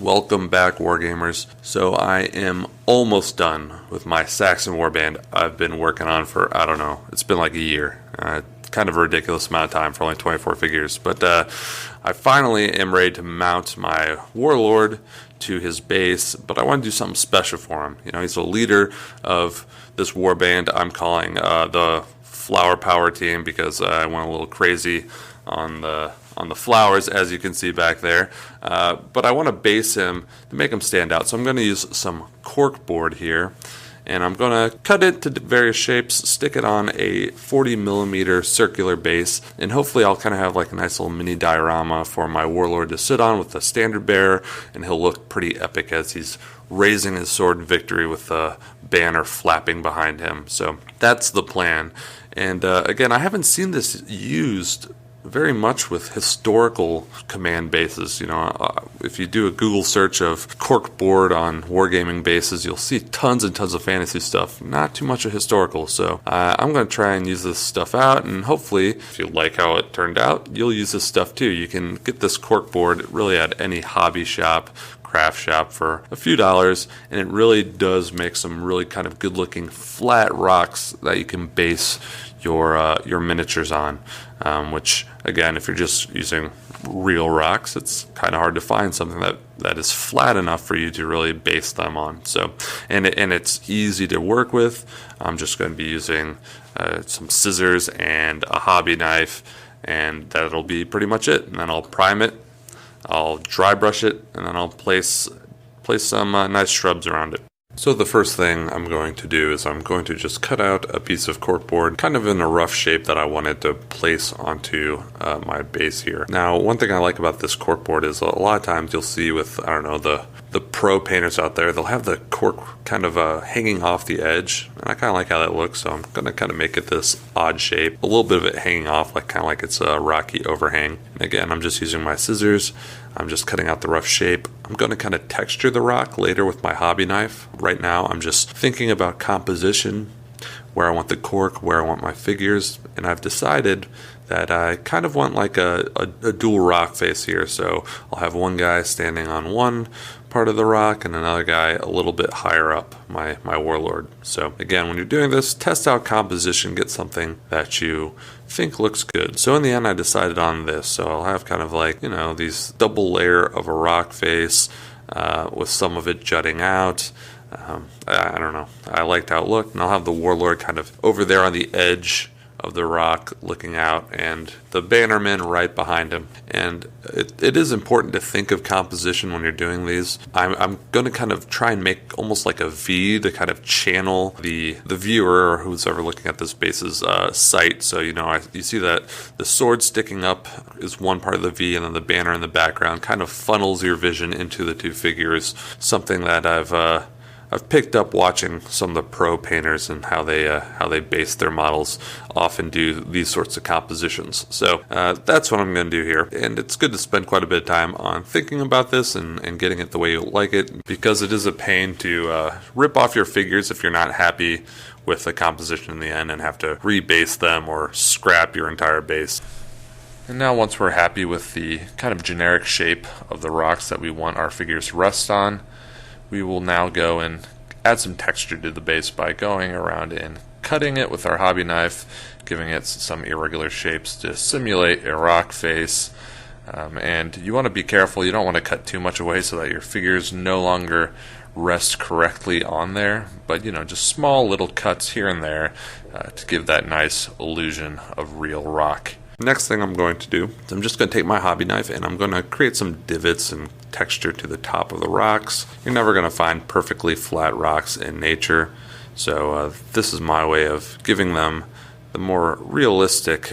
Welcome back, Wargamers. So I am almost done with my Saxon warband I've been working on for, I don't know, it's been like a year. Kind of a ridiculous amount of time for only 24 figures. But I finally am ready to mount my warlord to his base, but I want to do something special for him. You know, he's a leader of this warband I'm calling the Flower Power Team, because I went a little crazy on the flowers, as you can see back there. But I want to base him to make him stand out. So I'm going to use some cork board here, and I'm going to cut it to various shapes, stick it on a 40mm circular base, and hopefully I'll kind of have like a nice little mini diorama for my warlord to sit on with the standard bearer, and he'll look pretty epic as he's raising his sword in victory with the banner flapping behind him. So that's the plan. And again, I haven't seen this used very much with historical command bases. You know, if you do a Google search of Cork Board on wargaming bases, you'll see tons and tons of fantasy stuff, not too much of historical. So I'm going to try and use this stuff out, and hopefully, if you like how it turned out, you'll use this stuff too. You can get this cork board really at any hobby shop, craft shop for a few dollars, and it really does make some really kind of good looking flat rocks that you can base your miniatures on, which again, if you're just using real rocks, it's kind of hard to find something that is flat enough for you to really base them on. So and it's easy to work with. I'm just going to be using some scissors and a hobby knife, and that'll be pretty much it. And then I'll prime it, I'll dry brush it, and then I'll place some nice shrubs around it. So the first thing I'm going to do is I'm going to just cut out a piece of corkboard, kind of in a rough shape that I wanted to place onto my base here. Now, one thing I like about this corkboard is a lot of times you'll see with, I don't know, the pro painters out there, they'll have the cork kind of hanging off the edge, and I kind of like how that looks, so I'm going to kind of make it this odd shape, a little bit of it hanging off, like kind of like it's a rocky overhang. And again, I'm just using my scissors. I'm just cutting out the rough shape. I'm going to kind of texture the rock later with my hobby knife. Right now, I'm just thinking about composition, where I want the cork, where I want my figures, and I've decided that I kind of want like a dual rock face here. So I'll have one guy standing on one part of the rock and another guy a little bit higher up, my warlord. So again, when you're doing this, test out composition, get something that you think looks good. So in the end, I decided on this. So I'll have kind of like, you know, these double layer of a rock face with some of it jutting out. I don't know. I liked how it looked, and I'll have the warlord kind of over there on the edge of the rock looking out, and the bannerman right behind him. And it is important to think of composition when you're doing these. I'm going to kind of try and make almost like a V to kind of channel the viewer or who's ever looking at this base's sight. So, you know, you see that the sword sticking up is one part of the V, and then the banner in the background kind of funnels your vision into the two figures. Something that I've picked up watching some of the pro painters and how they base their models, often do these sorts of compositions. So that's what I'm going to do here. And it's good to spend quite a bit of time on thinking about this and getting it the way you like it, because it is a pain to rip off your figures if you're not happy with the composition in the end and have to rebase them or scrap your entire base. And now, once we're happy with the kind of generic shape of the rocks that we want our figures to rest on, we will now go and add some texture to the base by going around and cutting it with our hobby knife, giving it some irregular shapes to simulate a rock face. And you want to be careful. You don't want to cut too much away so that your figures no longer rest correctly on there, but you know, just small little cuts here and there to give that nice illusion of real rock. Next thing I'm going to do is I'm just going to take my hobby knife and I'm going to create some divots and texture to the top of the rocks. You're never going to find perfectly flat rocks in nature, so this is my way of giving them the more realistic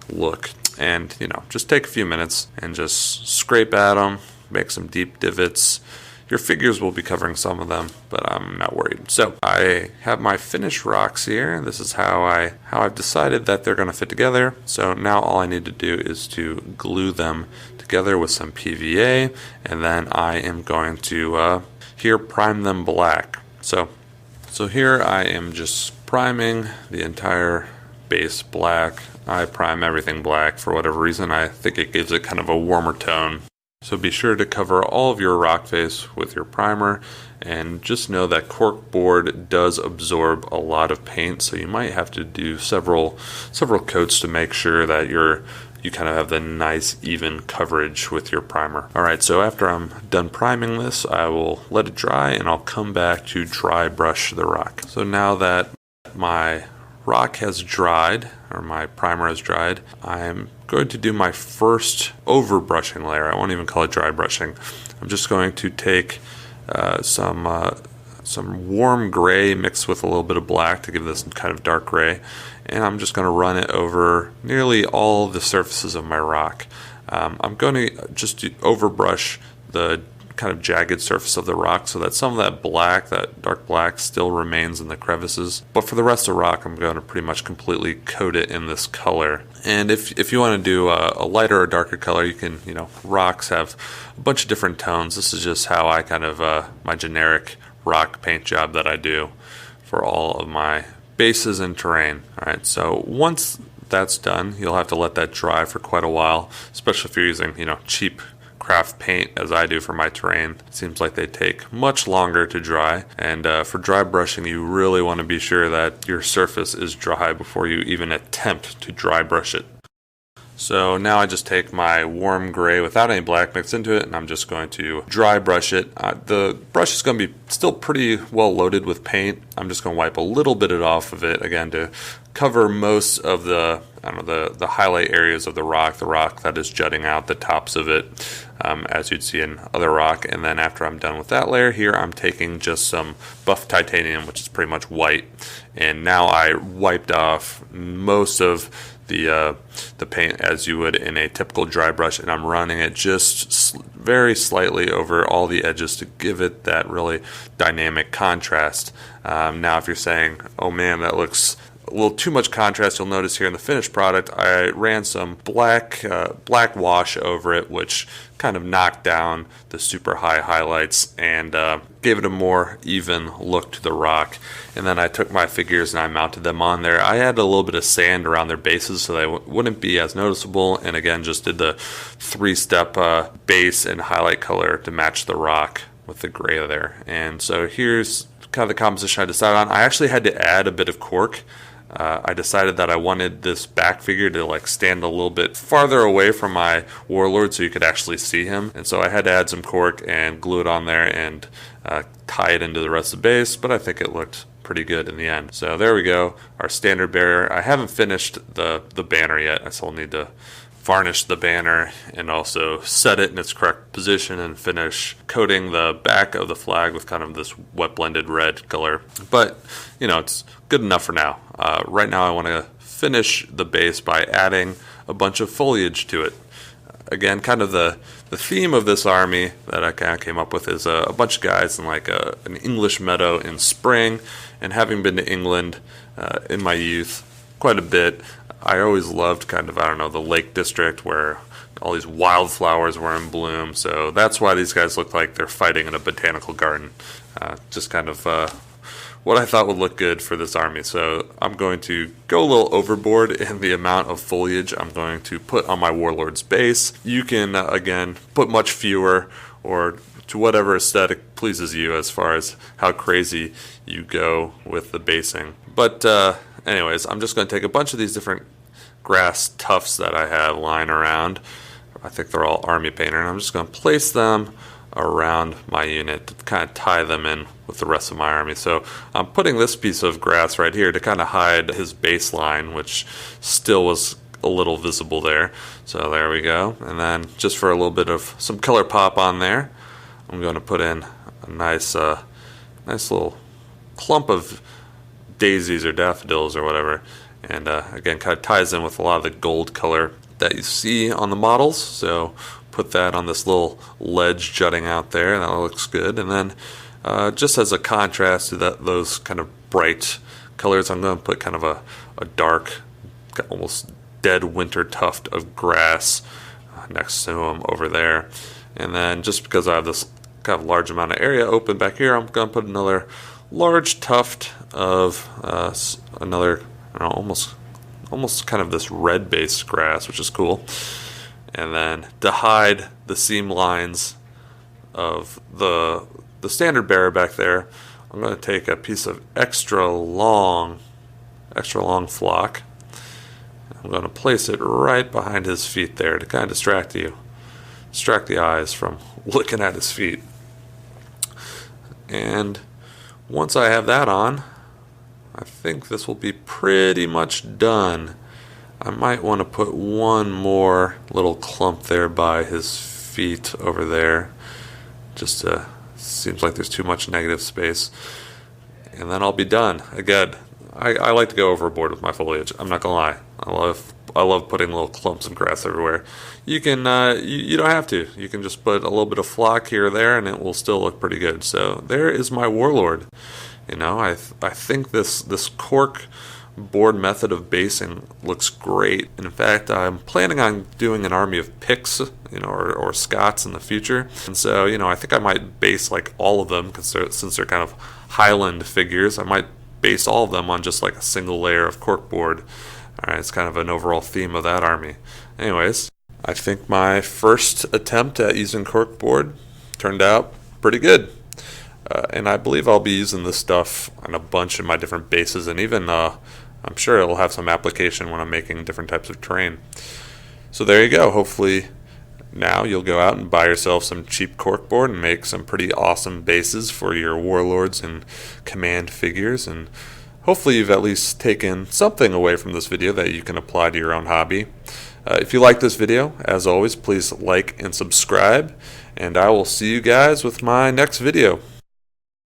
look. And you know, just take a few minutes and just scrape at them, make some deep divots. Your figures will be covering some of them, but I'm not worried. So I have my finished rocks here. This is how I've decided that they're going to fit together. So now all I need to do is to glue them together with some PVA, and then I am going to here prime them black. So here I am just priming the entire base black. I prime everything black for whatever reason. I think it gives it kind of a warmer tone. So be sure to cover all of your rock face with your primer, and just know that cork board does absorb a lot of paint, so you might have to do several coats to make sure that you kind of have the nice even coverage with your primer. Alright, so after I'm done priming this, I will let it dry and I'll come back to dry brush the rock. So now that my rock has dried, or my primer has dried, I'm going to do my first over brushing layer. I won't even call it dry brushing. I'm just going to take some warm gray mixed with a little bit of black to give this kind of dark gray, and I'm just going to run it over nearly all the surfaces of my rock. I'm going to just overbrush the kind of jagged surface of the rock so that some of that black, that dark black, still remains in the crevices. But for the rest of the rock, I'm going to pretty much completely coat it in this color. And if you want to do a lighter or darker color, you can, rocks have a bunch of different tones. This is just how I kind of, my generic rock paint job that I do for all of my bases and terrain. Alright, so once that's done, you'll have to let that dry for quite a while, especially if you're using, cheap craft paint as I do for my terrain. It seems like they take much longer to dry, and for dry brushing you really want to be sure that your surface is dry before you even attempt to dry brush it. So now I just take my warm gray without any black mixed into it, and I'm just going to dry brush it. The brush is going to be still pretty well loaded with paint. I'm just going to wipe a little bit off of it, again, to cover most of the highlight areas of the rock that is jutting out, the tops of it, as you'd see in other rock. And then after I'm done with that layer here, I'm taking just some buff titanium, which is pretty much white, and now I wiped off most of the paint as you would in a typical dry brush, and I'm running it just very slightly over all the edges to give it that really dynamic contrast. Now if you're saying, oh man, that looks a little too much contrast, you'll notice here in the finished product I ran some black wash over it, which kind of knocked down the super high highlights and gave it a more even look to the rock. And then I took my figures and I mounted them on there. I added a little bit of sand around their bases so they wouldn't be as noticeable, and again just did the 3-step base and highlight color to match the rock with the gray there. And so here's kind of the composition I decided on. I actually had to add a bit of cork. I decided that I wanted this back figure to stand a little bit farther away from my warlord so you could actually see him, and so I had to add some cork and glue it on there and tie it into the rest of the base, but I think it looked pretty good in the end. So there we go, our standard barrier. I haven't finished the banner yet. I still need to varnish the banner and also set it in its correct position and finish coating the back of the flag with kind of this wet blended red color. But it's good enough for now. Right now I want to finish the base by adding a bunch of foliage to it. Again, kind of the theme of this army that I kind of came up with is a bunch of guys in an English meadow in spring. And having been to England in my youth quite a bit, I always loved the Lake District where all these wildflowers were in bloom. So that's why these guys look like they're fighting in a botanical garden. Just kind of what I thought would look good for this army. So I'm going to go a little overboard in the amount of foliage I'm going to put on my warlord's base. You can, again, put much fewer or to whatever aesthetic pleases you as far as how crazy you go with the basing. But anyways, I'm just going to take a bunch of these different grass tufts that I have lying around. I think they're all army painter, and I'm just going to place them around my unit to kind of tie them in with the rest of my army. So I'm putting this piece of grass right here to kind of hide his baseline, which still was a little visible there. So there we go. And then just for a little bit of some color pop on there, I'm going to put in a nice little clump of daisies or daffodils or whatever, and again kind of ties in with a lot of the gold color that you see on the models. So put that on this little ledge jutting out there, and that looks good. And then just as a contrast to those kind of bright colors, I'm going to put kind of a dark, almost dead winter tuft of grass next to them over there. And then just because I have this kind of large amount of area open back here, I'm going to put another large tuft of almost kind of this red based grass, which is cool. And then to hide the seam lines of the standard bearer back there, I'm going to take a piece of extra long flock. I'm going to place it right behind his feet there to kind of distract the eyes from looking at his feet. And once I have that on, I think this will be pretty much done. I might want to put one more little clump there by his feet over there. Just seems like there's too much negative space. And then I'll be done. Again, I like to go overboard with my foliage. I'm not gonna lie. I love putting little clumps of grass everywhere. You can you don't have to. You can just put a little bit of flock here or there, and it will still look pretty good. So there is my warlord. You know, I think this cork board method of basing looks great. In fact, I'm planning on doing an army of Picts, or Scots in the future. And so, I think I might base like all of them, since they're kind of Highland figures. I might base all of them on just like a single layer of cork board. All right, it's kind of an overall theme of that army. Anyways, I think my first attempt at using cork board turned out pretty good. And I believe I'll be using this stuff on a bunch of my different bases, and even I'm sure it'll have some application when I'm making different types of terrain. So there you go. Hopefully now you'll go out and buy yourself some cheap cork board and make some pretty awesome bases for your warlords and command figures, and hopefully you've at least taken something away from this video that you can apply to your own hobby. If you like this video, as always, please like and subscribe, and I will see you guys with my next video.